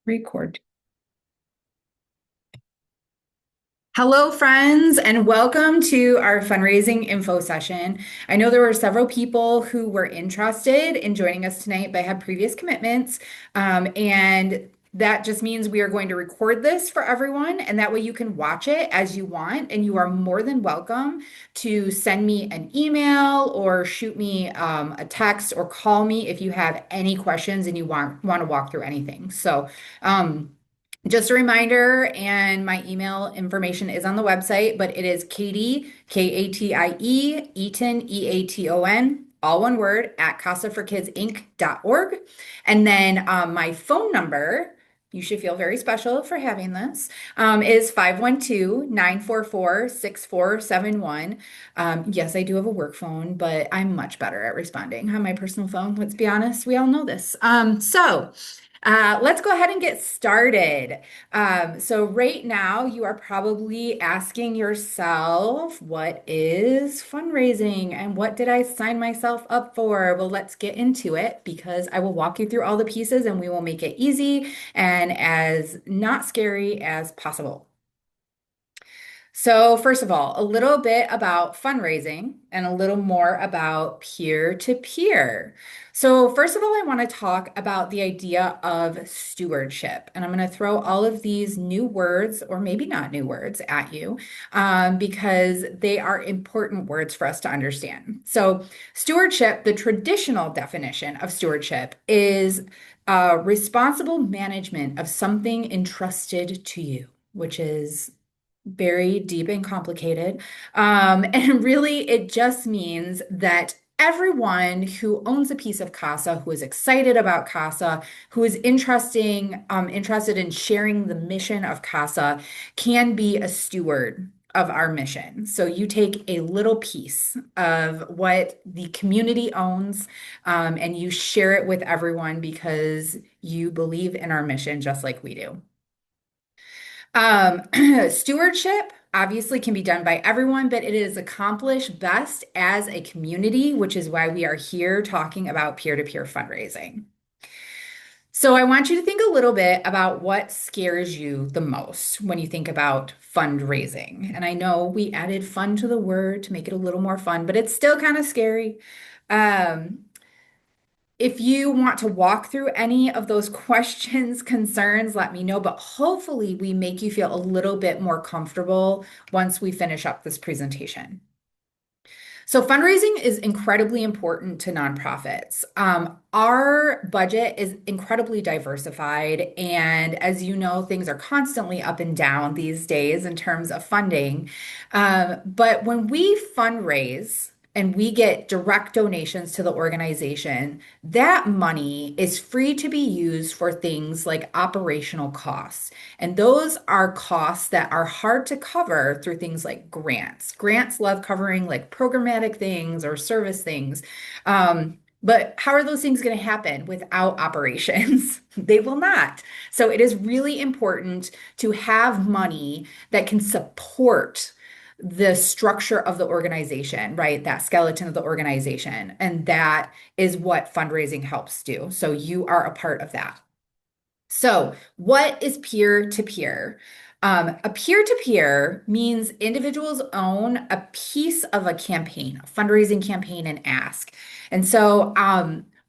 Record. Hello, friends, and welcome to our fundraising info session. I know there were several people who were interested in joining us tonight, but had previous commitments. And that just means we are going to record this for everyone, and that way you can watch it as you want. And you are more than welcome to send me an email or shoot me a text or call me if you have any questions and you want to walk through anything. Um, just a reminder, and my email information is on the website, but it is Katie, Katie, Eaton, Eaton, all one word, at casaforkidsinc.org. And then my phone number, you should feel very special for having this, is 512-944-6471. Yes, I do have a work phone, but I'm much better at responding on my personal phone. Let's be honest, we all know this. Let's go ahead and get started. So right now you are probably asking yourself, what is fundraising and what did I sign myself up for? Well, let's get into it because I will walk you through all the pieces and we will make it easy and as not scary as possible. So, first of all, a little bit about fundraising and a little more about peer-to-peer. So, first of all, I want to talk about the idea of stewardship. And I'm going to throw all of these new words, or maybe not new words, at you because they are important words for us to understand. So, stewardship, the traditional definition of stewardship is responsible management of something entrusted to you, which is very deep and complicated. And really, it just means that everyone who owns a piece of CASA, who is excited about CASA, who is interested in sharing the mission of CASA, can be a steward of our mission. So you take a little piece of what the community owns, and you share it with everyone because you believe in our mission just like we do. Um, Stewardship obviously can be done by everyone, but it is accomplished best as a community, which is why we are here talking about peer-to-peer fundraising. So I want you to think a little bit about what scares you the most when you think about fundraising. And I know we added fun to the word to make it a little more fun, but it's still kind of scary. Um, if you want to walk through any of those questions, concerns, let me know. But hopefully, we make you feel a little bit more comfortable once we finish up this presentation. So, fundraising is incredibly important to nonprofits. Our budget is incredibly diversified. And as you know, things are constantly up and down these days in terms of funding. But when we fundraise, and we get direct donations to the organization, that money is free to be used for things like operational costs. And those are costs that are hard to cover through things like grants. Grants love covering like programmatic things or service things. But how are those things going to happen without operations? They will not. So it is really important to have money that can support the structure of the organization, right? That skeleton of the organization. And that is what fundraising helps do. So you are a part of that. So, what is peer to peer? A peer to peer means individuals own a piece of a campaign, a fundraising campaign, and ask. And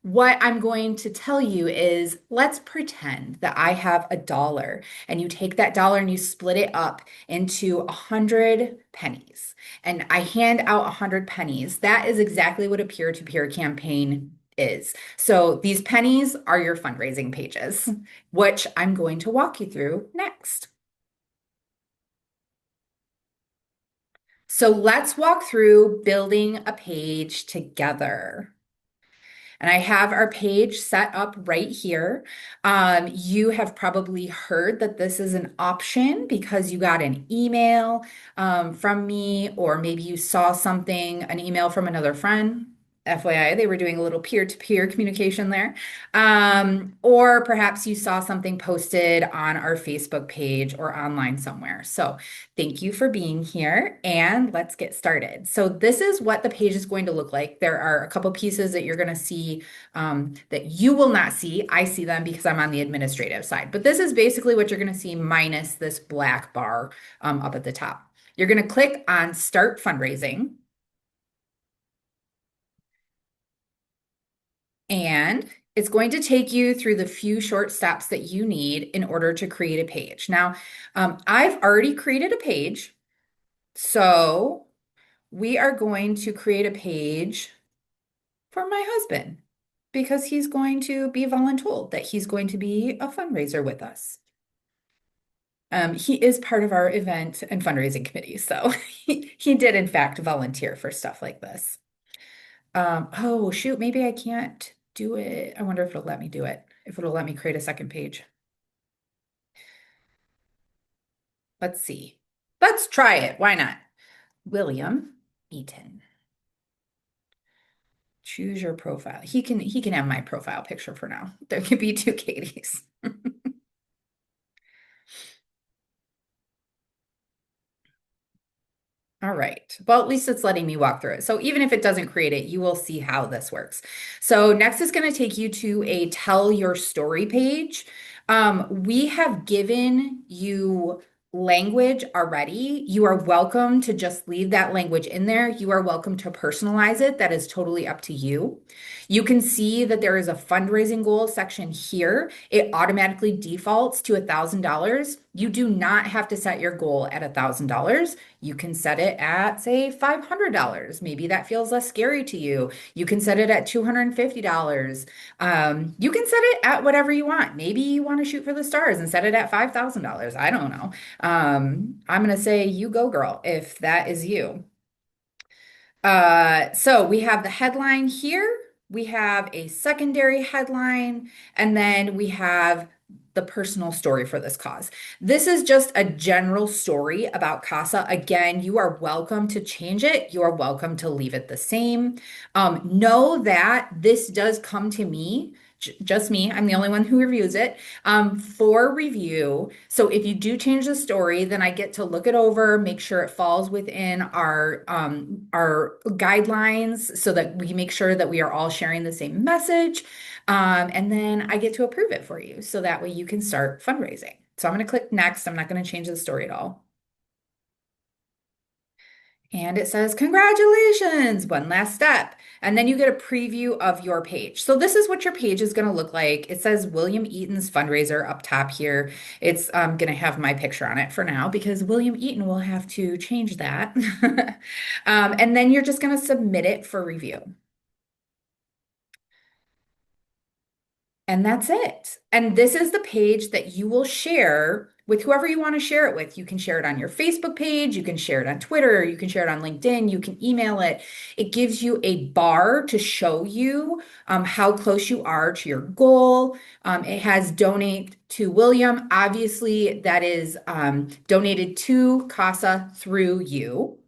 what I'm going to tell you is let's pretend that I have $1 and you take that dollar and you split it up into 100 pennies. And I hand out 100 pennies. That is exactly what a peer to peer campaign is. So these pennies are your fundraising pages, which I'm going to walk you through next. So let's walk through building a page together. And I have our page set up right here. You have probably heard that this is an option because you got an email from me, or maybe you saw something, an email from another friend. FYI, they were doing a little peer-to-peer communication there. Or perhaps you saw something posted on our Facebook page or online somewhere. So thank you for being here and let's get started. So this is what the page is going to look like. There are a couple pieces that you're going to see that you will not see. I see them because I'm on the administrative side. But this is basically what you're going to see minus this black bar up at the top. You're going to click on Start Fundraising. And it's going to take you through the few short steps that you need in order to create a page. Now, I've already created a page, so we are going to create a page for my husband because he's going to be voluntold that he's going to be a fundraiser with us. He is part of our event and fundraising committee, so he did in fact volunteer for stuff like this. Oh shoot, maybe I can't do it. I wonder if it'll let me do it, if it'll let me create a second page. Let's see. Let's try it. Why not? William Eaton. Choose your profile. He can have my profile picture for now. There could be two Katies. All right. Well, at least it's letting me walk through it. So even if it doesn't create it, you will see how this works. So next is going to take you to a tell your story page. We have given you language already. You are welcome to just leave that language in there. You are welcome to personalize it. That is totally up to you. You can see that there is a fundraising goal section here. It automatically defaults to $1,000. You do not have to set your goal at $1,000. You can set it at, say, $500. Maybe that feels less scary to you. You can set it at $250. You can set it at whatever you want. Maybe you want to shoot for the stars and set it at $5,000. I don't know. I'm going to say you go, girl, if that is you. So we have the headline here, we have a secondary headline, and then we have the personal story for this cause. This is just a general story about CASA. Again, you are welcome to change it. You are welcome to leave it the same. Know that this does come to me, just me. I'm the only one who reviews it for review. So if you do change the story, then I get to look it over, make sure it falls within our guidelines so that we make sure that we are all sharing the same message. And then I get to approve it for you. So that way you can start fundraising. So I'm going to click next. I'm not going to change the story at all. And it says, congratulations, one last step. And then you get a preview of your page. So this is what your page is going to look like. It says William Eaton's fundraiser up top here. It's going to have my picture on it for now because William Eaton will have to change that. And then you're just going to submit it for review. And that's it. And this is the page that you will share with whoever you want to share it with. You can share it on your Facebook page, you can share it on Twitter, you can share it on LinkedIn, you can email it. It gives you a bar to show you how close you are to your goal. It has donate to William. Obviously, that is donated to CASA through you.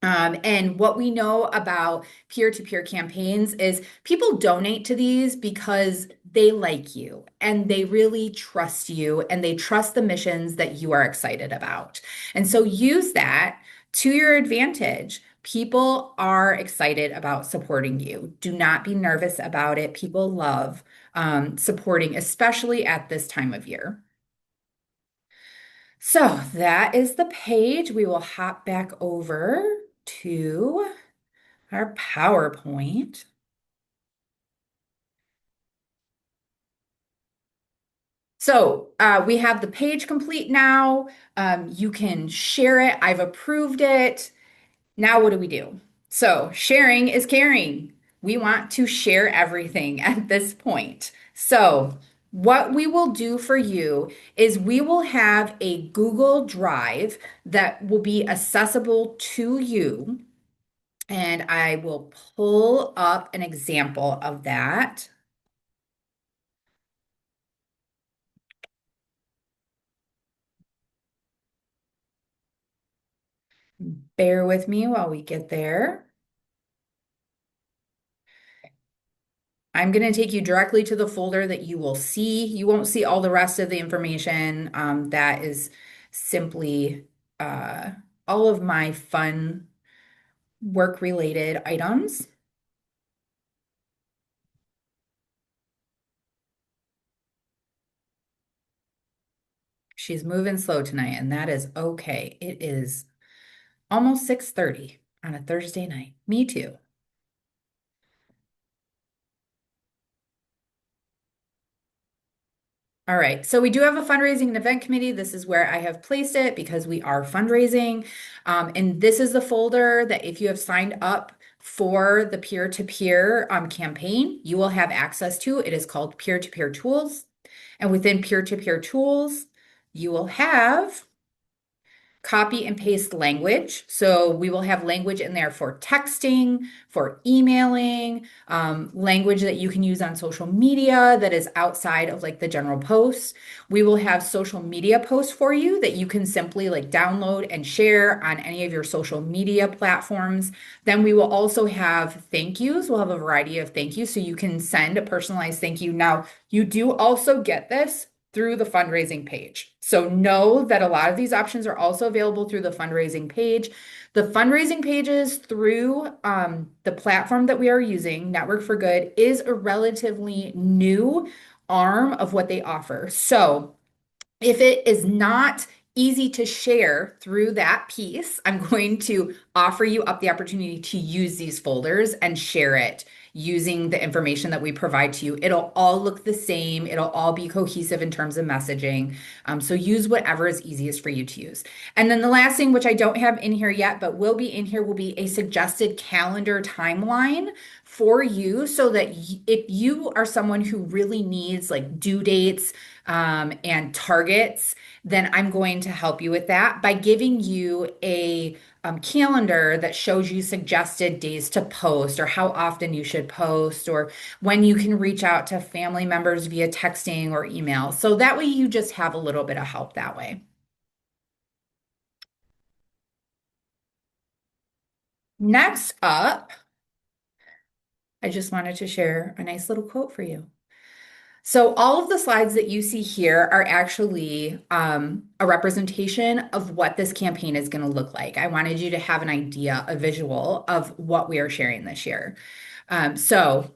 And what we know about peer-to-peer campaigns is people donate to these because they like you and they really trust you and they trust the missions that you are excited about. And so use that to your advantage. People are excited about supporting you. Do not be nervous about it. People love supporting, especially at this time of year. So that is the page. We will hop back over to our PowerPoint. So we have the page complete now. You can share it. I've approved it. Now what do we do? So sharing is caring. We want to share everything at this point. So what we will do for you is we will have a Google Drive that will be accessible to you. And I will pull up an example of that. Bear with me while we get there. I'm going to take you directly to the folder that you will see. You won't see all the rest of the information. That is simply uh, all of my fun work-related items. She's moving slow tonight, and that is okay. It is almost 6:30 on a Thursday night. Me too. All right. So we do have a fundraising and event committee. This is where I have placed it because we are fundraising. And this is the folder that if you have signed up for the peer-to-peer campaign, you will have access to. It is called peer-to-peer tools. And within peer-to-peer tools, you will have copy and paste language. So we will have language in there for texting, for emailing, language that you can use on social media that is outside of like the general posts. We will have social media posts for you that you can simply like download and share on any of your social media platforms. Then we will also have thank yous. We'll have a variety of thank yous so you can send a personalized thank you. Now, you do also get this through the fundraising page. So know that a lot of these options are also available through the fundraising page. The fundraising pages through the platform that we are using, Network for Good, is a relatively new arm of what they offer. So if it is not easy to share through that piece, I'm going to offer you up the opportunity to use these folders and share it using the information that we provide to you. It'll all look the same. It'll all be cohesive in terms of messaging. So use whatever is easiest for you to use. And then the last thing, which I don't have in here yet, but will be in here, will be a suggested calendar timeline for you so that if you are someone who really needs like due dates, and targets, then I'm going to help you with that by giving you a calendar that shows you suggested days to post or how often you should post or when you can reach out to family members via texting or email. So that way you just have a little bit of help that way. Next up, I just wanted to share a nice little quote for you. So all of the slides that you see here are actually a representation of what this campaign is going to look like. I wanted you to have an idea, a visual of what we are sharing this year. So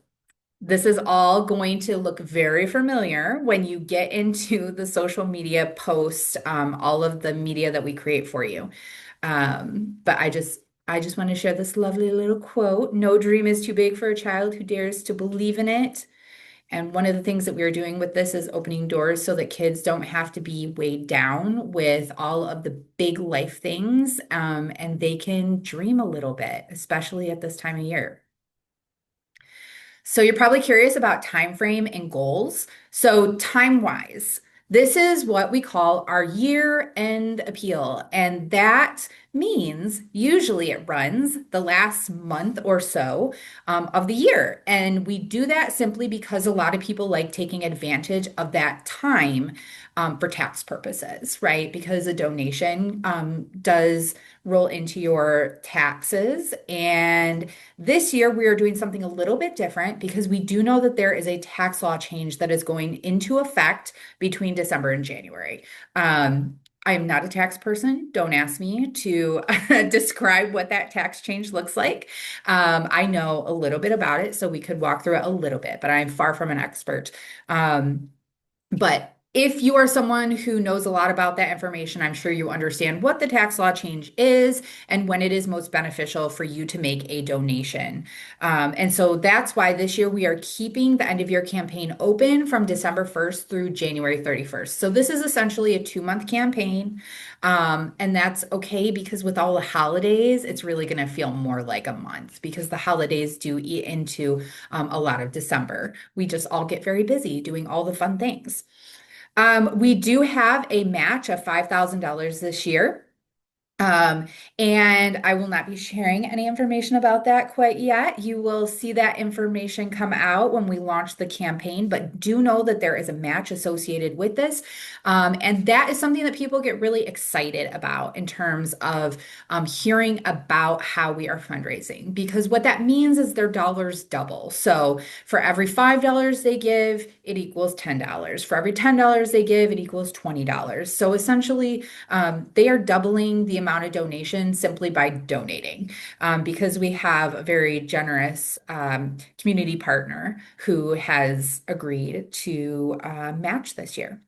this is all going to look very familiar when you get into the social media posts, all of the media that we create for you. But I just want to share this lovely little quote. No dream is too big for a child who dares to believe in it. And one of the things that we are doing with this is opening doors so that kids don't have to be weighed down with all of the big life things, and they can dream a little bit, especially at this time of year. So you're probably curious about time frame and goals. So time-wise, this is what we call our year-end appeal, and that means usually it runs the last month or so of the year. And we do that simply because a lot of people like taking advantage of that time for tax purposes, right? Because a donation does roll into your taxes. And this year, we are doing something a little bit different because we do know that there is a tax law change that is going into effect between December and January. I am not a tax person. Don't ask me to describe what that tax change looks like. I know a little bit about it, so we could walk through it a little bit, but I'm far from an expert. But if you are someone who knows a lot about that information, I'm sure you understand what the tax law change is and when it is most beneficial for you to make a donation. And so that's why this year we are keeping the end of year campaign open from December 1st through January 31st. So this is essentially a 2-month campaign. And that's okay because with all the holidays, it's really going to feel more like a month because the holidays do eat into a lot of December. We just all get very busy doing all the fun things. We do have a match of $5,000 this year. Um, and I will not be sharing any information about that quite yet. You will see that information come out when we launch the campaign, but do know that there is a match associated with this. And that is something that people get really excited about in terms of hearing about how we are fundraising, because what that means is their dollars double. So for every $5 they give, it equals $10. For every $10 they give, it equals $20. So essentially, they are doubling the amount of donation simply by donating, because we have a very generous community partner who has agreed to match this year.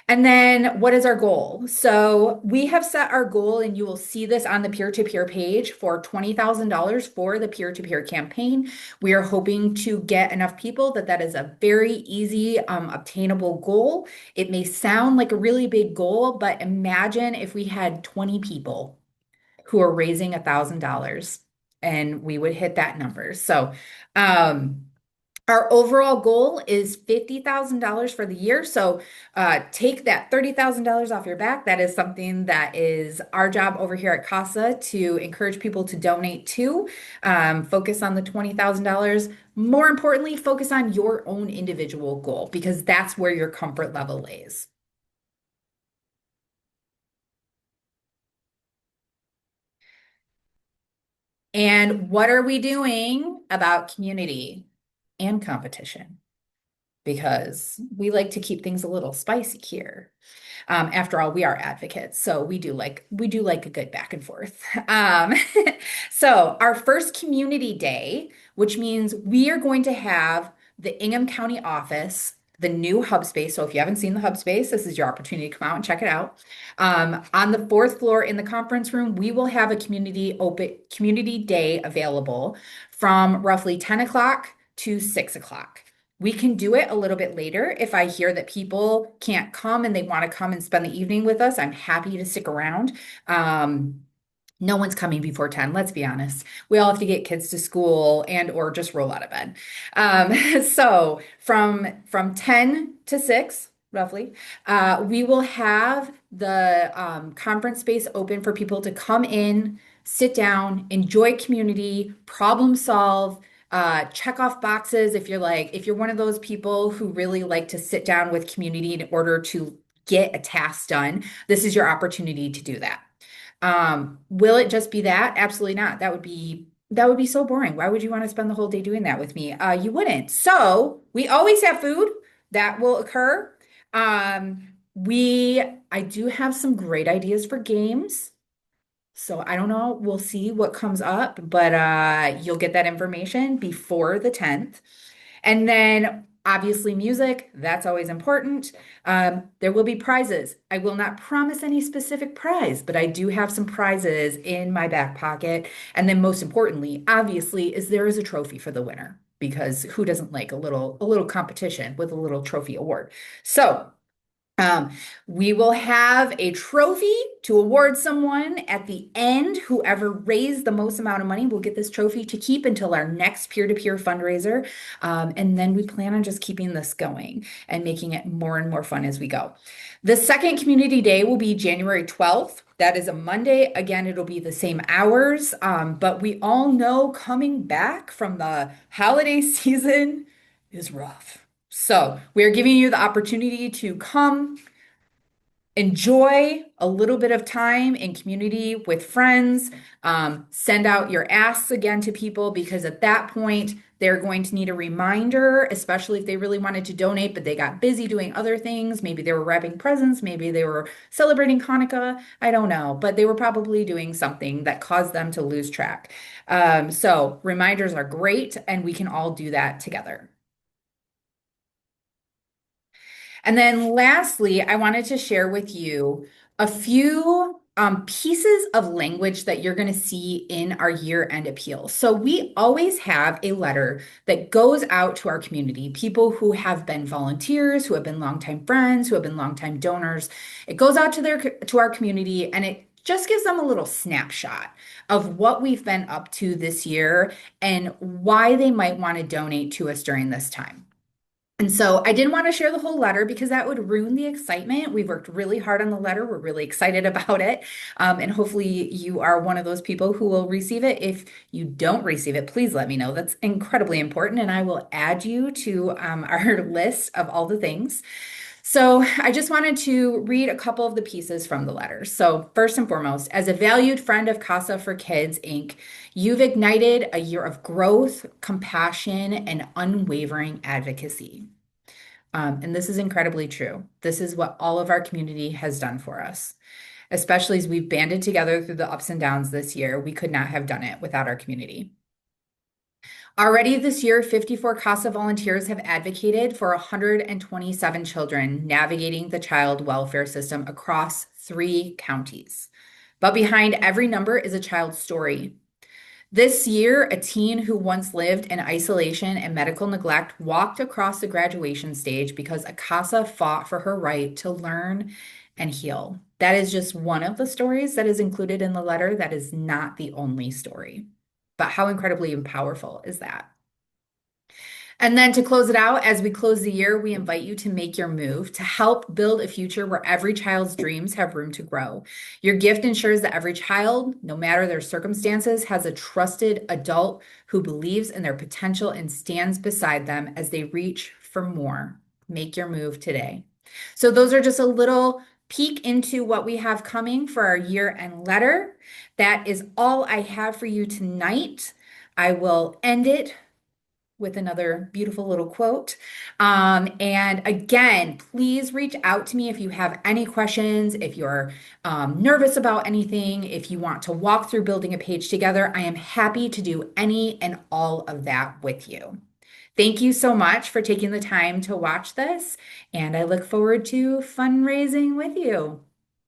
And then what is our goal? So we have set our goal, and you will see this on the peer-to-peer page, for $20,000 for the peer-to-peer campaign. We are hoping to get enough people that that is a very easy, obtainable goal. It may sound like a really big goal, but imagine if we had 20 people who are raising $1,000 and we would hit that number. So, our overall goal is $50,000 for the year. So take that $30,000 off your back. That is something that is our job over here at CASA to encourage people to donate to. Focus on the $20,000. More importantly, focus on your own individual goal, because that's where your comfort level lays. And what are we doing about community and competition? Because we like to keep things a little spicy here. After all, we are advocates, so we do like a good back and forth. So our first community day, which means we are going to have the Ingham County office, the new hub space. So if you haven't seen the hub space, this is your opportunity to come out and check it out. On the fourth floor in the conference room, we will have a community day available from roughly 10 o'clock to 6 o'clock. We can do it a little bit later if I hear that people can't come and they want to come and spend the evening with us. I'm happy to stick around. No one's coming before 10, let's be honest. We all have to get kids to school and or just roll out of bed. So from 10 to 6, roughly, we will have the conference space open for people to come in, sit down, enjoy community, problem solve, check off boxes. If you're one of those people who really like to sit down with community in order to get a task done, this is your opportunity to do that. Will it just be that? Absolutely not. That would be so boring. Why would you want to spend the whole day doing that with me? You wouldn't. So we always have food that will occur. I do have some great ideas for games. So I don't know. We'll see what comes up, but you'll get that information before the 10th. And then obviously music, that's always important. There will be prizes. I will not promise any specific prize, but I do have some prizes in my back pocket. And then most importantly, obviously, is there is a trophy for the winner, because who doesn't like a little competition with a little trophy award? So um, we will have a trophy to award someone at the end. Whoever raised the most amount of money will get this trophy to keep until our next peer-to-peer fundraiser. And then we plan on just keeping this going and making it more and more fun as we go. The second community day will be January 12th. That is a Monday. Again, it'll be the same hours. But we all know coming back from the holiday season is rough. So we're giving you the opportunity to come enjoy a little bit of time in community with friends. Send out your asks again to people, because at that point, they're going to need a reminder, especially if they really wanted to donate, but they got busy doing other things. Maybe they were wrapping presents, maybe they were celebrating Hanukkah. I don't know, but they were probably doing something that caused them to lose track. So reminders are great, and we can all do that together. And then lastly, I wanted to share with you a few pieces of language that you're going to see in our year-end appeal. So we always have a letter that goes out to our community, people who have been volunteers, who have been longtime friends, who have been longtime donors. It goes out to our community, and it just gives them a little snapshot of what we've been up to this year and why they might want to donate to us during this time. And so I didn't want to share the whole letter because that would ruin the excitement. We've worked really hard on the letter. We're really excited about it. And hopefully you are one of those people who will receive it. If you don't receive it, please let me know. That's incredibly important. And I will add you to our list of all the things. So I just wanted to read a couple of the pieces from the letter. So first and foremost, as a valued friend of Casa for Kids, Inc., you've ignited a year of growth, compassion, and unwavering advocacy. And this is incredibly true. This is what all of our community has done for us, especially as we've banded together through the ups and downs this year. We could not have done it without our community. Already this year, 54 CASA volunteers have advocated for 127 children navigating the child welfare system across 3 counties. But behind every number is a child's story. This year, a teen who once lived in isolation and medical neglect walked across the graduation stage because Akasa fought for her right to learn and heal. That is just one of the stories that is included in the letter. That is not the only story. But how incredibly powerful is that? And then to close it out, as we close the year, we invite you to make your move to help build a future where every child's dreams have room to grow. Your gift ensures that every child, no matter their circumstances, has a trusted adult who believes in their potential and stands beside them as they reach for more. Make your move today. So, those are just a little peek into what we have coming for our year end letter. That is all I have for you tonight. I will end it with another beautiful little quote. And again, please reach out to me if you have any questions, if you're nervous about anything, if you want to walk through building a page together. I am happy to do any and all of that with you. Thank you so much for taking the time to watch this, and I look forward to fundraising with you.